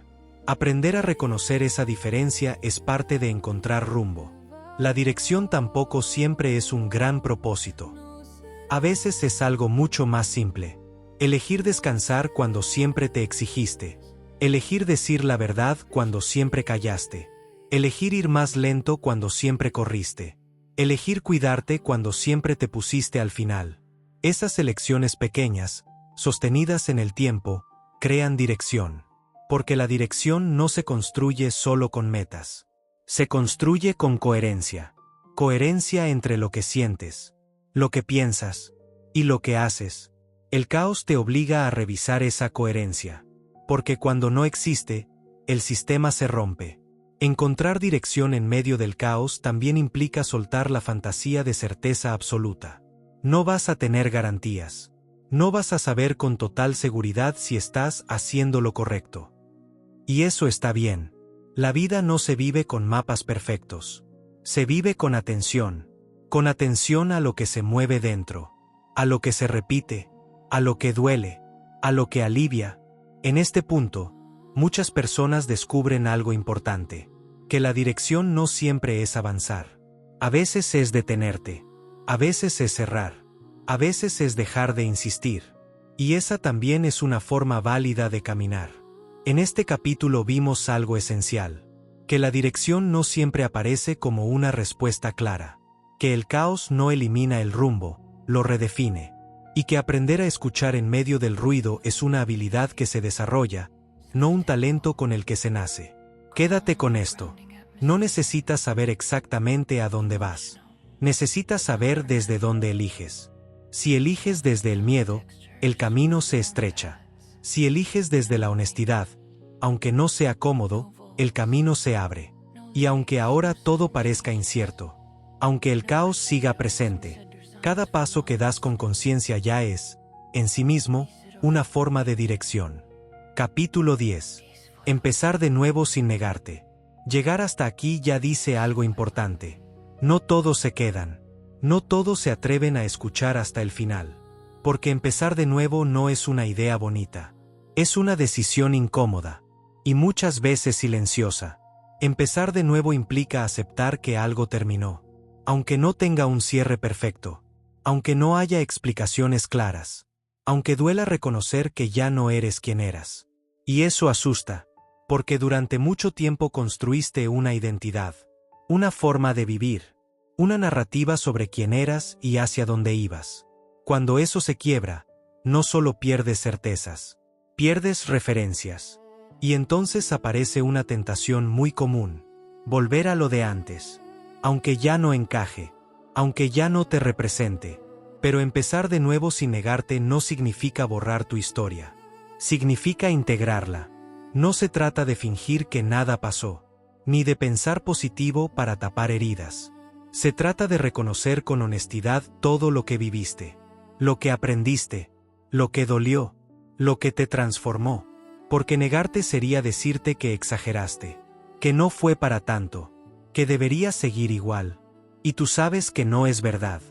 [SPEAKER 1] Aprender a reconocer esa diferencia es parte de encontrar rumbo. La dirección tampoco siempre es un gran propósito. A veces es algo mucho más simple. Elegir descansar cuando siempre te exigiste. Elegir decir la verdad cuando siempre callaste. Elegir ir más lento cuando siempre corriste. Elegir cuidarte cuando siempre te pusiste al final. Esas elecciones pequeñas, sostenidas en el tiempo, crean dirección. Porque la dirección no se construye solo con metas. Se construye con coherencia. Coherencia entre lo que sientes, lo que piensas y lo que haces. El caos te obliga a revisar esa coherencia. Porque cuando no existe, el sistema se rompe. Encontrar dirección en medio del caos también implica soltar la fantasía de certeza absoluta. No vas a tener garantías. No vas a saber con total seguridad si estás haciendo lo correcto. Y eso está bien. La vida no se vive con mapas perfectos. Se vive con atención a lo que se mueve dentro, a lo que se repite, a lo que duele, a lo que alivia. En este punto, muchas personas descubren algo importante, que la dirección no siempre es avanzar. A veces es detenerte, a veces es cerrar, a veces es dejar de insistir. Y esa también es una forma válida de caminar. En este capítulo vimos algo esencial, que la dirección no siempre aparece como una respuesta clara, que el caos no elimina el rumbo, lo redefine, y que aprender a escuchar en medio del ruido es una habilidad que se desarrolla, no un talento con el que se nace. Quédate con esto. No necesitas saber exactamente a dónde vas. Necesitas saber desde dónde eliges. Si eliges desde el miedo, el camino se estrecha. Si eliges desde la honestidad, aunque no sea cómodo, el camino se abre. Y aunque ahora todo parezca incierto, aunque el caos siga presente, cada paso que das con conciencia ya es, en sí mismo, una forma de dirección. Capítulo 10. Empezar de nuevo sin negarte. Llegar hasta aquí ya dice algo importante. No todos se quedan. No todos se atreven a escuchar hasta el final. Porque empezar de nuevo no es una idea bonita. Es una decisión incómoda. Y muchas veces silenciosa. Empezar de nuevo implica aceptar que algo terminó. Aunque no tenga un cierre perfecto. Aunque no haya explicaciones claras. Aunque duela reconocer que ya no eres quien eras. Y eso asusta. Porque durante mucho tiempo construiste una identidad. Una forma de vivir. Una narrativa sobre quién eras y hacia dónde ibas. Cuando eso se quiebra, no solo pierdes certezas, pierdes referencias. Y entonces aparece una tentación muy común. Volver a lo de antes. Aunque ya no encaje. Aunque ya no te represente. Pero empezar de nuevo sin negarte no significa borrar tu historia. Significa integrarla. No se trata de fingir que nada pasó. ni de pensar positivo para tapar heridas. Se trata de reconocer con honestidad todo lo que viviste, lo que aprendiste, lo que dolió, lo que te transformó, porque negarte sería decirte que exageraste, que no fue para tanto, que deberías seguir igual. Y tú sabes que no es verdad.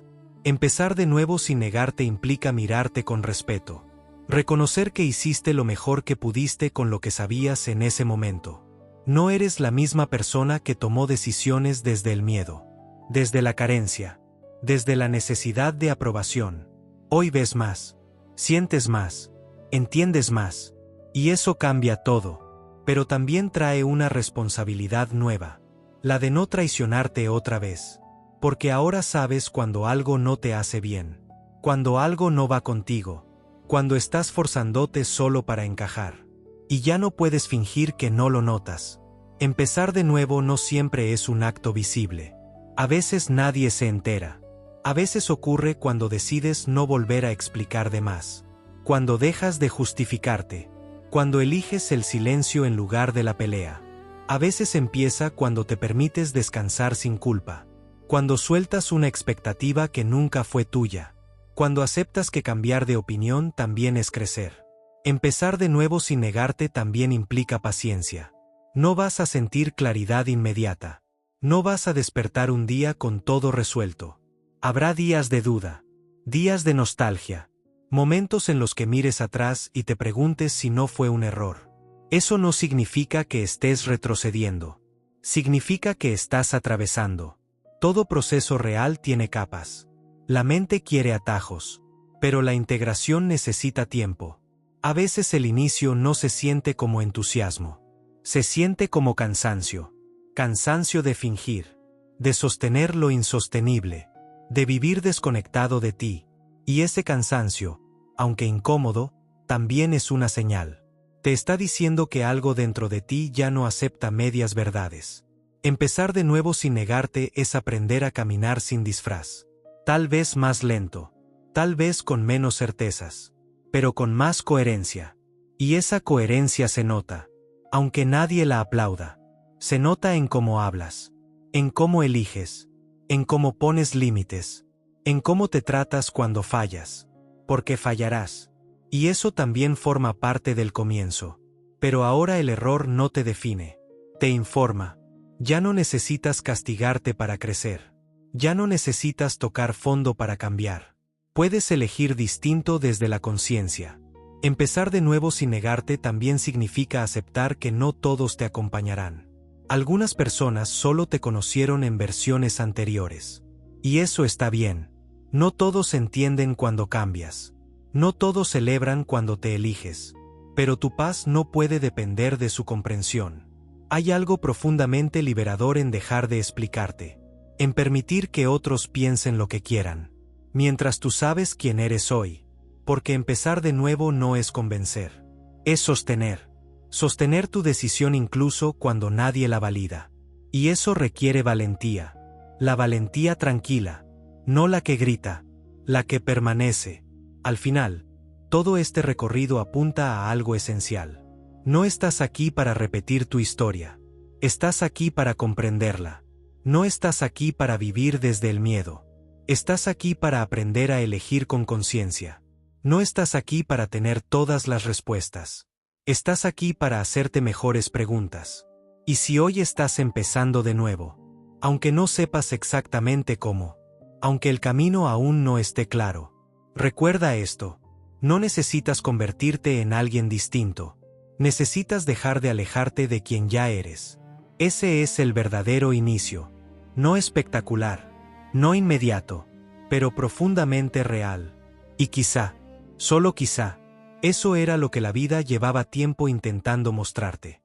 [SPEAKER 1] Empezar de nuevo sin negarte implica mirarte con respeto. Reconocer que hiciste lo mejor que pudiste con lo que sabías en ese momento. No eres la misma persona que tomó decisiones desde el miedo, desde la carencia, desde la necesidad de aprobación. Hoy ves más, sientes más, entiendes más, y eso cambia todo, pero también trae una responsabilidad nueva, la de no traicionarte otra vez. Porque ahora sabes cuando algo no te hace bien, cuando algo no va contigo, cuando estás forzándote solo para encajar. Y ya no puedes fingir que no lo notas. Empezar de nuevo no siempre es un acto visible. A veces nadie se entera. A veces ocurre cuando decides no volver a explicar de más. Cuando dejas de justificarte. Cuando eliges el silencio en lugar de la pelea. A veces empieza cuando te permites descansar sin culpa. Cuando sueltas una expectativa que nunca fue tuya. Cuando aceptas que cambiar de opinión también es crecer. Empezar de nuevo sin negarte también implica paciencia. No vas a sentir claridad inmediata. No vas a despertar un día con todo resuelto. Habrá días de duda, días de nostalgia, momentos en los que mires atrás y te preguntes si no fue un error. Eso no significa que estés retrocediendo. Significa que estás atravesando. Todo proceso real tiene capas. La mente quiere atajos, pero la integración necesita tiempo. A veces el inicio no se siente como entusiasmo. Se siente como cansancio. Cansancio de fingir, de sostener lo insostenible, de vivir desconectado de ti. Y ese cansancio, aunque incómodo, también es una señal. Te está diciendo que algo dentro de ti ya no acepta medias verdades. Empezar de nuevo sin negarte es aprender a caminar sin disfraz. Tal vez más lento, tal vez con menos certezas, pero con más coherencia. Y esa coherencia se nota, aunque nadie la aplauda. Se nota en cómo hablas, en cómo eliges, en cómo pones límites, en cómo te tratas cuando fallas, porque fallarás. Y eso también forma parte del comienzo. Pero ahora el error no te define, te informa. Ya no necesitas castigarte para crecer. Ya no necesitas tocar fondo para cambiar. Puedes elegir distinto desde la conciencia. Empezar de nuevo sin negarte también significa aceptar que no todos te acompañarán. Algunas personas solo te conocieron en versiones anteriores. Y eso está bien. No todos entienden cuando cambias. No todos celebran cuando te eliges. Pero tu paz no puede depender de su comprensión. Hay algo profundamente liberador en dejar de explicarte, en permitir que otros piensen lo que quieran, mientras tú sabes quién eres hoy, porque empezar de nuevo no es convencer, es sostener tu decisión incluso cuando nadie la valida. Y eso requiere valentía, la valentía tranquila, no la que grita, la que permanece. Al final, todo este recorrido apunta a algo esencial. No estás aquí para repetir tu historia. Estás aquí para comprenderla. No estás aquí para vivir desde el miedo. Estás aquí para aprender a elegir con conciencia. No estás aquí para tener todas las respuestas. Estás aquí para hacerte mejores preguntas. Y si hoy estás empezando de nuevo, aunque no sepas exactamente cómo, aunque el camino aún no esté claro, recuerda esto: no necesitas convertirte en alguien distinto. Necesitas dejar de alejarte de quien ya eres. Ese es el verdadero inicio. No espectacular, no inmediato, pero profundamente real. Y quizá, solo quizá, eso era lo que la vida llevaba tiempo intentando mostrarte.